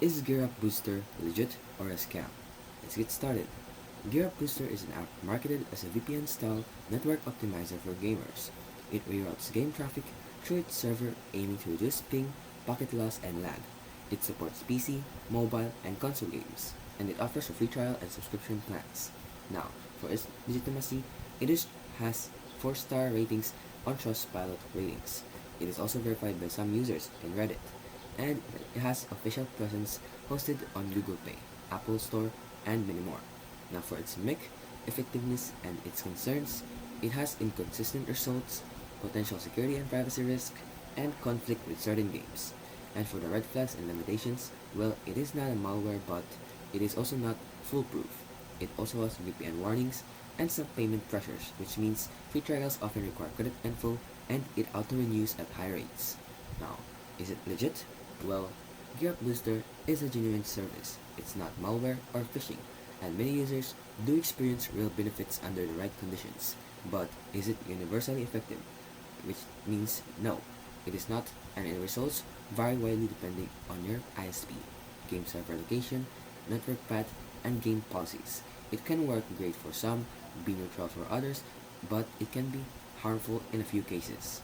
Is GearUp Booster legit or a scam? Let's get started. GearUp Booster is an app marketed as a VPN-style network optimizer for gamers. It reroutes game traffic through its server, aiming to reduce ping, packet loss, and lag. It supports PC, mobile, and console games, and it offers a free trial and subscription plans. Now, for its legitimacy, has 4-star ratings on Trustpilot ratings. It is also verified by some users in Reddit, and it has official presence hosted on Google Play, Apple Store, and many more. Now for its MIC, effectiveness, and its concerns, it has inconsistent results, potential security and privacy risk, and conflict with certain games. And for the red flags and limitations, well, it is not a malware, but it is also not foolproof. It also has VPN warnings and some payment pressures, which means free trials often require credit info and it auto-renews at high rates. Now, is it legit? Well, GearUp Booster is a genuine service. It's not malware or phishing, and many users do experience real benefits under the right conditions. But is it universally effective? Which means no, it is not, and its results vary widely depending on your ISP, game server location, network path, and game policies. It can work great for some, be neutral for others, but it can be harmful in a few cases.